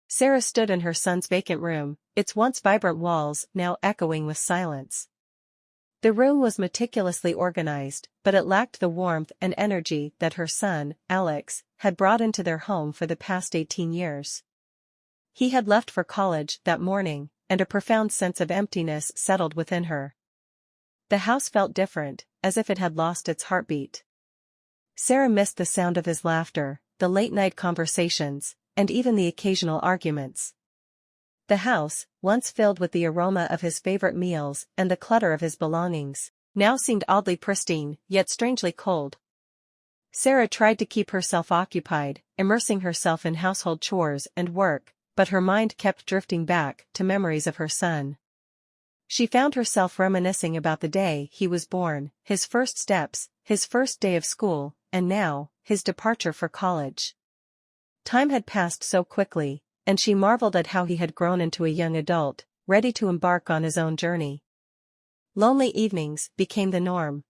Sarah stood in her son's vacant room, its once vibrant walls now echoing with silence. The room was meticulously organized, but it lacked the warmth and energy that her son, Alex, had brought into their home for the past 18 years. He had left for college that morning, and a profound sense of emptiness settled within her. The house felt different, as if it had lost its heartbeat. Sarah missed the sound of his laughter, the late-night conversations, and even the occasional arguments. The house, once filled with the aroma of his favorite meals and the clutter of his belongings, now seemed oddly pristine, yet strangely cold. Sarah tried to keep herself occupied, immersing herself in household chores and work, but her mind kept drifting back to memories of her son. She found herself reminiscing about the day he was born, his first steps, his first day of school, and now, his departure for college. Time had passed so quickly, and she marveled at how he had grown into a young adult, ready to embark on his own journey. Lonely evenings became the norm.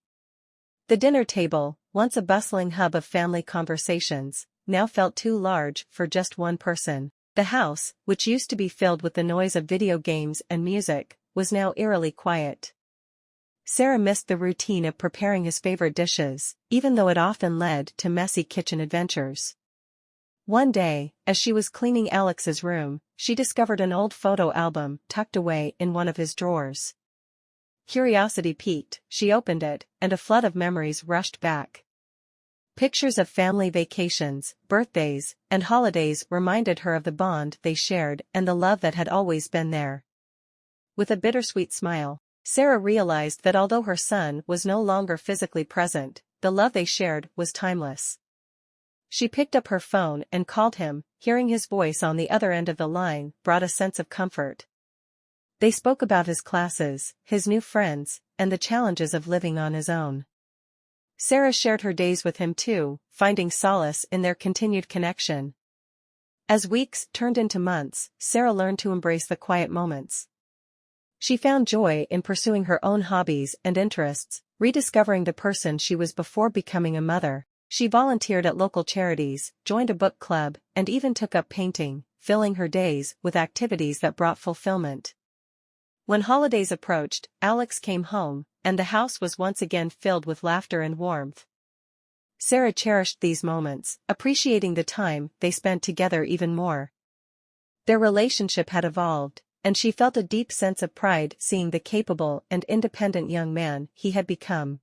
The dinner table, once a bustling hub of family conversations, now felt too large for just one person. The house, which used to be filled with the noise of video games and music, was now eerily quiet. Sarah missed the routine of preparing his favorite dishes, even though it often led to messy kitchen adventures. One day, as she was cleaning Alex's room, she discovered an old photo album tucked away in one of his drawers. Curiosity piqued, she opened it, and a flood of memories rushed back. Pictures of family vacations, birthdays, and holidays reminded her of the bond they shared and the love that had always been there. With a bittersweet smile, Sarah realized that although her son was no longer physically present, the love they shared was timeless. She picked up her phone and called him, hearing his voice on the other end of the line brought a sense of comfort. They spoke about his classes, his new friends, and the challenges of living on his own. Sarah shared her days with him too, finding solace in their continued connection. As weeks turned into months, Sarah learned to embrace the quiet moments. She found joy in pursuing her own hobbies and interests, rediscovering the person she was before becoming a mother. She volunteered at local charities, joined a book club, and even took up painting, filling her days with activities that brought fulfillment. When holidays approached, Alex came home, and the house was once again filled with laughter and warmth. Sarah cherished these moments, appreciating the time they spent together even more. Their relationship had evolved, and she felt a deep sense of pride seeing the capable and independent young man he had become.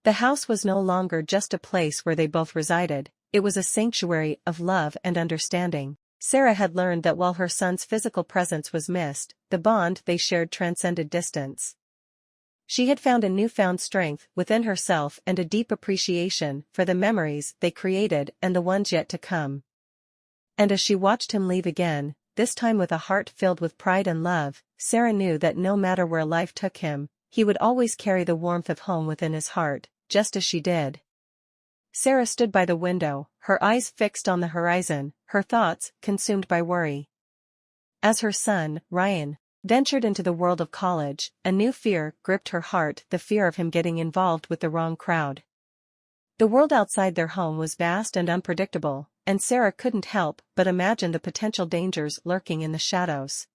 The house was no longer just a place where they both resided, it was a sanctuary of love and understanding. Sarah had learned that while her son's physical presence was missed, the bond they shared transcended distance. She had found a newfound strength within herself and a deep appreciation for the memories they created and the ones yet to come. And as she watched him leave again, this time with a heart filled with pride and love, Sarah knew that no matter where life took him, he would always carry the warmth of home within his heart, just as she did. Sarah stood by the window, her eyes fixed on the horizon, her thoughts consumed by worry. As her son, Ryan, ventured into the world of college, a new fear gripped her heart, the fear of him getting involved with the wrong crowd. The world outside their home was vast and unpredictable, and Sarah couldn't help but imagine the potential dangers lurking in the shadows.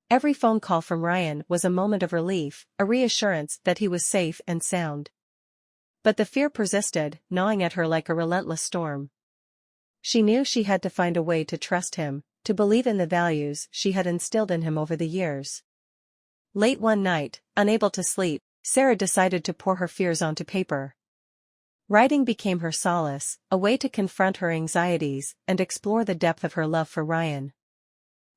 Every phone call from Ryan was a moment of relief, a reassurance that he was safe and sound. But the fear persisted, gnawing at her like a relentless storm. She knew she had to find a way to trust him, to believe in the values she had instilled in him over the years. Late one night, unable to sleep, Sarah decided to pour her fears onto paper. Writing became her solace, a way to confront her anxieties and explore the depth of her love for Ryan.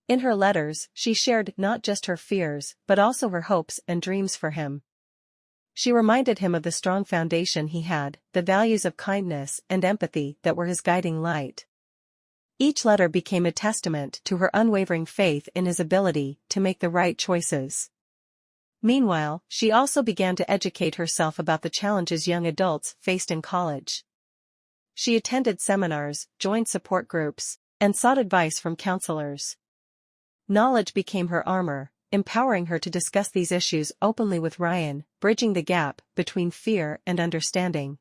In her letters, she shared not just her fears but also her hopes and dreams for him. She reminded him of the strong foundation he had, the values of kindness and empathy that were his guiding light. Each letter became a testament to her unwavering faith in his ability to make the right choices. Meanwhile, she also began to educate herself about the challenges young adults faced in college. She attended seminars, joined support groups, and sought advice from counselors. Knowledge became her armor, empowering her to discuss these issues openly with Ryan, bridging the gap between fear and understanding.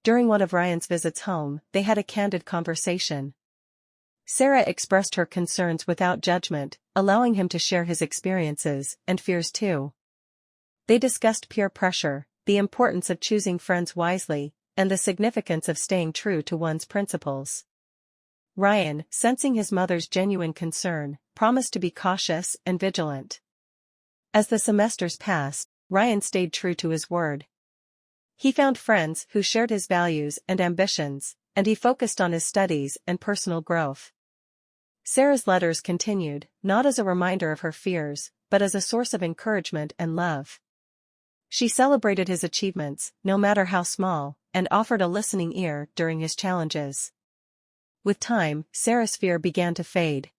During one of Ryan's visits home, they had a candid conversation. Sarah expressed her concerns without judgment, allowing him to share his experiences and fears too. They discussed peer pressure, the importance of choosing friends wisely, and the significance of staying true to one's principles. Ryan, sensing his mother's genuine concern, promised to be cautious and vigilant. As the semesters passed, Ryan stayed true to his word. He found friends who shared his values and ambitions, and he focused on his studies and personal growth. Sarah's letters continued, not as a reminder of her fears, but as a source of encouragement and love. She celebrated his achievements, no matter how small, and offered a listening ear during his challenges. With time, Sarah's fear began to fade.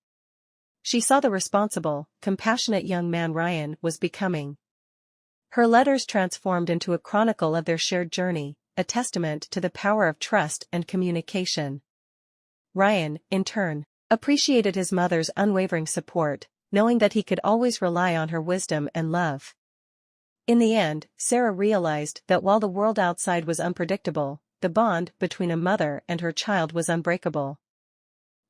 She saw the responsible, compassionate young man Ryan was becoming. Her letters transformed into a chronicle of their shared journey, a testament to the power of trust and communication. Ryan, in turn, appreciated his mother's unwavering support, knowing that he could always rely on her wisdom and love. In the end, Sarah realized that while the world outside was unpredictable, the bond between a mother and her child was unbreakable.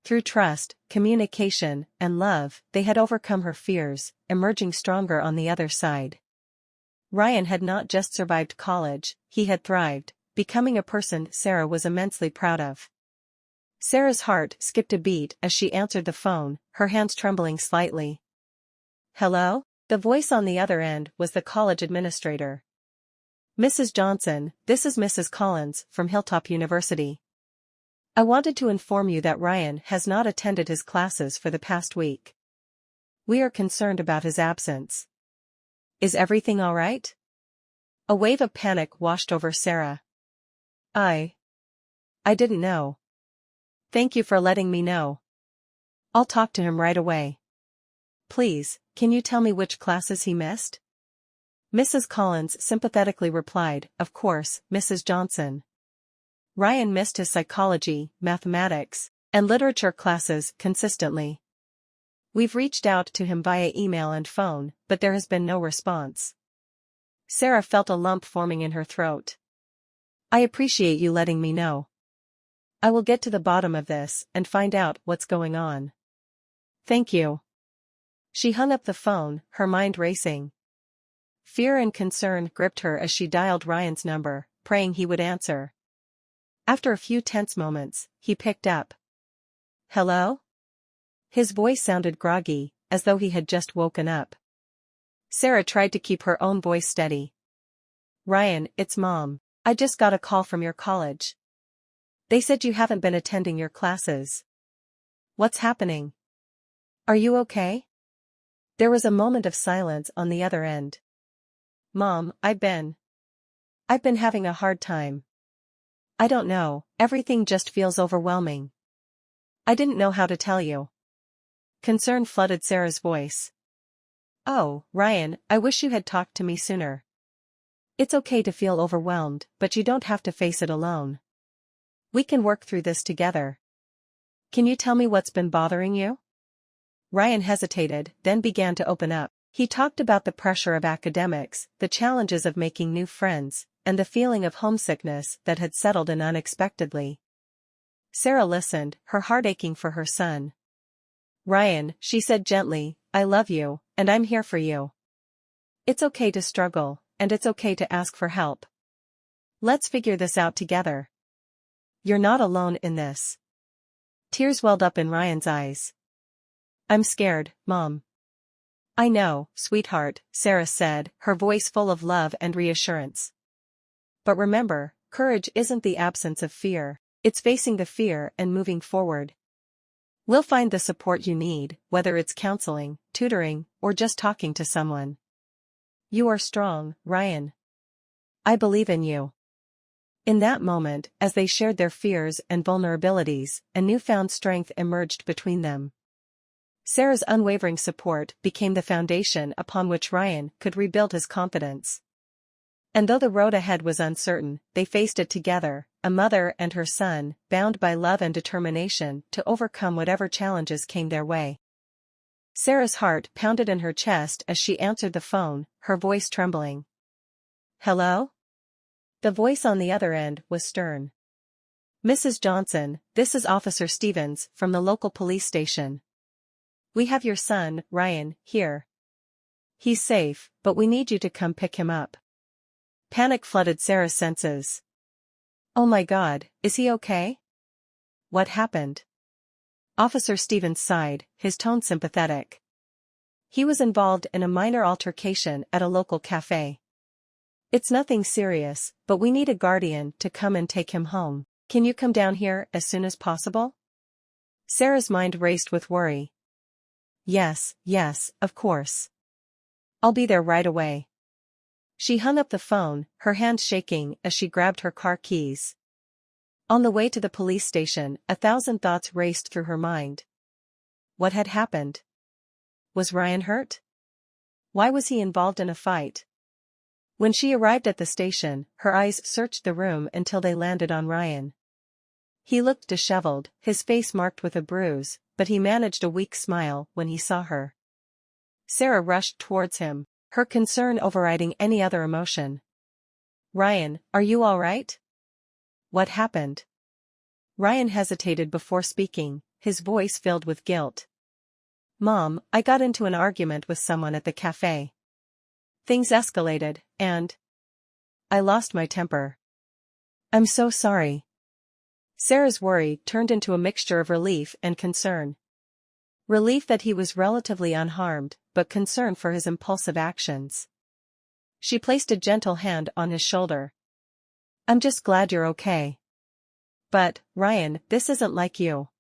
Through trust, communication, and love, they had overcome her fears, emerging stronger on the other side. Ryan had not just survived college, he had thrived, becoming a person Sarah was immensely proud of. Sarah's heart skipped a beat as she answered the phone, her hands trembling slightly. "Hello?" The voice on the other end was the college administrator. "Mrs. Johnson, this is Mrs. Collins from Hilltop University. I wanted to inform you that Ryan has not attended his classes for the past week. We are concerned about his absence. Is everything all right?" A wave of panic washed over Sarah. I didn't know. Thank you for letting me know. I'll talk to him right away. Please, can you tell me which classes he missed?" Mrs. Collins sympathetically replied, "Of course, Mrs. Johnson. Ryan missed his psychology, mathematics, and literature classes consistently. We've reached out to him via email and phone, but there has been no response." Sarah felt a lump forming in her throat. "I appreciate you letting me know. I will get to the bottom of this and find out what's going on. Thank you." She hung up the phone, her mind racing. Fear and concern gripped her as she dialed Ryan's number, praying he would answer. After a few tense moments, he picked up. "Hello?" His voice sounded groggy, as though he had just woken up. Sarah tried to keep her own voice steady. "Ryan, it's Mom. I just got a call from your college. They said you haven't been attending your classes. What's happening? Are you okay?" There was a moment of silence on the other end. "Mom, I've been having a hard time. I don't know, everything just feels overwhelming. I didn't know how to tell you." Concern flooded Sarah's voice. "Oh, Ryan, I wish you had talked to me sooner. It's okay to feel overwhelmed, but you don't have to face it alone. We can work through this together. Can you tell me what's been bothering you?" Ryan hesitated, then began to open up. He talked about the pressure of academics, the challenges of making new friends, and the feeling of homesickness that had settled in unexpectedly. Sarah listened, her heart aching for her son. "Ryan," she said gently, "I love you, and I'm here for you. It's okay to struggle, and it's okay to ask for help. Let's figure this out together. You're not alone in this." Tears welled up in Ryan's eyes. "I'm scared, Mom." "I know, sweetheart," Sarah said, her voice full of love and reassurance. "But remember, courage isn't the absence of fear, it's facing the fear and moving forward. We'll find the support you need, whether it's counseling, tutoring, or just talking to someone. You are strong, Ryan. I believe in you." In that moment, as they shared their fears and vulnerabilities, a newfound strength emerged between them. Sarah's unwavering support became the foundation upon which Ryan could rebuild his confidence. And though the road ahead was uncertain, they faced it together, a mother and her son, bound by love and determination to overcome whatever challenges came their way. Sarah's heart pounded in her chest as she answered the phone, her voice trembling. "Hello?" The voice on the other end was stern. Mrs. Johnson, this is Officer Stevens from the local police station. We have your son, Ryan, here. He's safe, but we need you to come pick him up. Panic flooded Sarah's senses. Oh my God, is he okay? What happened? Officer Stevens sighed, his tone sympathetic. He was involved in a minor altercation at a local cafe. It's nothing serious, but we need a guardian to come and take him home. Can you come down here as soon as possible? Sarah's mind raced with worry. Yes, of course. I'll be there right away. She hung up the phone, her hand shaking as she grabbed her car keys. On the way to the police station, 1,000 thoughts raced through her mind. What had happened? Was Ryan hurt? Why was he involved in a fight? When she arrived at the station, her eyes searched the room until they landed on Ryan. He looked disheveled, his face marked with a bruise, but he managed a weak smile when he saw her. Sarah rushed towards him, her concern overriding any other emotion. Ryan, are you all right? What happened? Ryan hesitated before speaking, his voice filled with guilt. Mom, I got into an argument with someone at the cafe. Things escalated, and I lost my temper. I'm so sorry. Sarah's worry turned into a mixture of relief and concern. Relief that he was relatively unharmed, but concern for his impulsive actions. She placed a gentle hand on his shoulder. I'm just glad you're okay. But, Ryan, this isn't like you.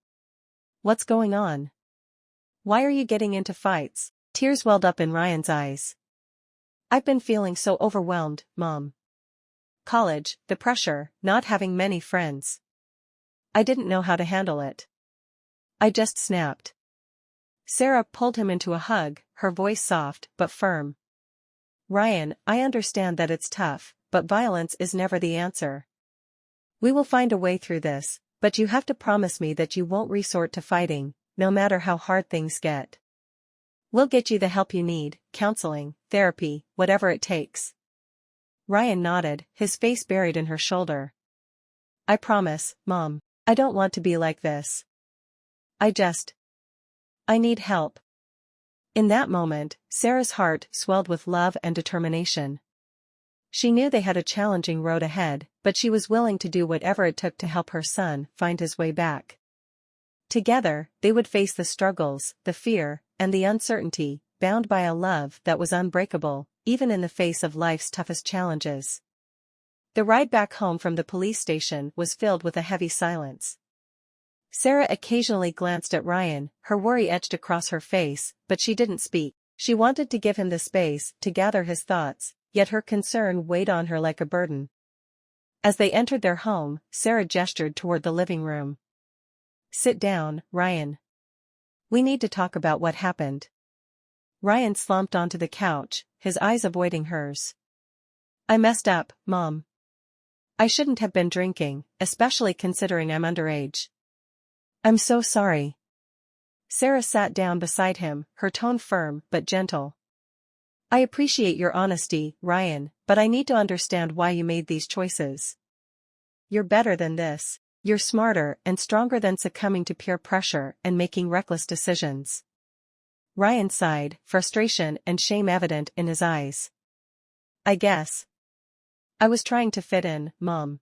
What's going on? Why are you getting into fights? Tears welled up in Ryan's eyes. I've been feeling so overwhelmed, Mom. College, the pressure, not having many friends. I didn't know how to handle it. I just snapped. Sarah pulled him into a hug, her voice soft but firm. Ryan, I understand that it's tough, but violence is never the answer. We will find a way through this, but you have to promise me that you won't resort to fighting, no matter how hard things get. We'll get you the help you need, counseling, therapy, whatever it takes. Ryan nodded, his face buried in her shoulder. I promise, Mom. I don't want to be like this. I need help. In that moment, Sarah's heart swelled with love and determination. She knew they had a challenging road ahead, but she was willing to do whatever it took to help her son find his way back. Together, they would face the struggles, the fear, and the uncertainty, bound by a love that was unbreakable, even in the face of life's toughest challenges. The ride back home from the police station was filled with a heavy silence. Sarah occasionally glanced at Ryan, her worry etched across her face, but she didn't speak. She wanted to give him the space to gather his thoughts, yet her concern weighed on her like a burden. As they entered their home, Sarah gestured toward the living room. Sit down, Ryan. We need to talk about what happened. Ryan slumped onto the couch, his eyes avoiding hers. I messed up, Mom. I shouldn't have been drinking, especially considering I'm underage. I'm so sorry. Sarah sat down beside him, her tone firm but gentle. I appreciate your honesty, Ryan, but I need to understand why you made these choices. You're better than this. You're smarter and stronger than succumbing to peer pressure and making reckless decisions. Ryan sighed, frustration and shame evident in his eyes. I guess. I was trying to fit in, Mom.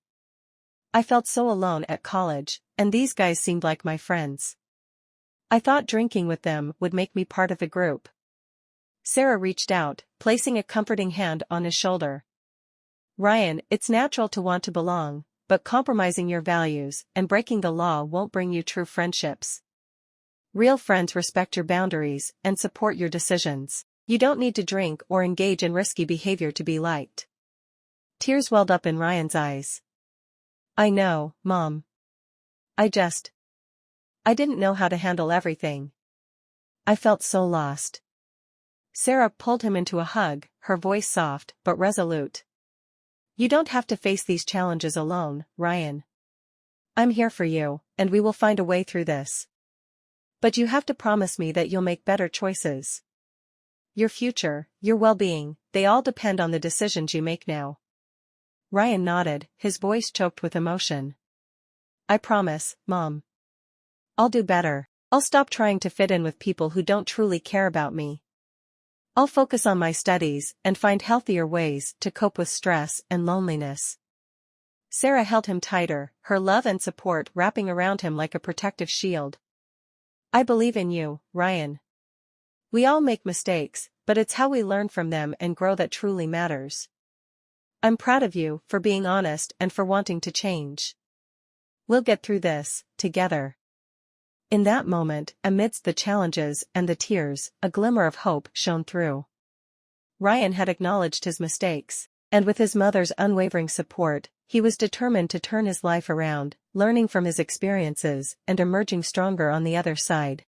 I felt so alone at college, and these guys seemed like my friends. I thought drinking with them would make me part of the group. Sarah reached out, placing a comforting hand on his shoulder. Ryan, it's natural to want to belong, but compromising your values and breaking the law won't bring you true friendships. Real friends respect your boundaries and support your decisions. You don't need to drink or engage in risky behavior to be liked. Tears welled up in Ryan's eyes. I know, Mom. I didn't know how to handle everything. I felt so lost. Sarah pulled him into a hug, her voice soft but resolute. You don't have to face these challenges alone, Ryan. I'm here for you, and we will find a way through this. But you have to promise me that you'll make better choices. Your future, your well-being, they all depend on the decisions you make now. Ryan nodded, his voice choked with emotion. I promise, Mom. I'll do better. I'll stop trying to fit in with people who don't truly care about me. I'll focus on my studies and find healthier ways to cope with stress and loneliness. Sarah held him tighter, her love and support wrapping around him like a protective shield. I believe in you, Ryan. We all make mistakes, but it's how we learn from them and grow that truly matters. I'm proud of you for being honest and for wanting to change. We'll get through this, together. In that moment, amidst the challenges and the tears, a glimmer of hope shone through. Ryan had acknowledged his mistakes, and with his mother's unwavering support, he was determined to turn his life around, learning from his experiences and emerging stronger on the other side.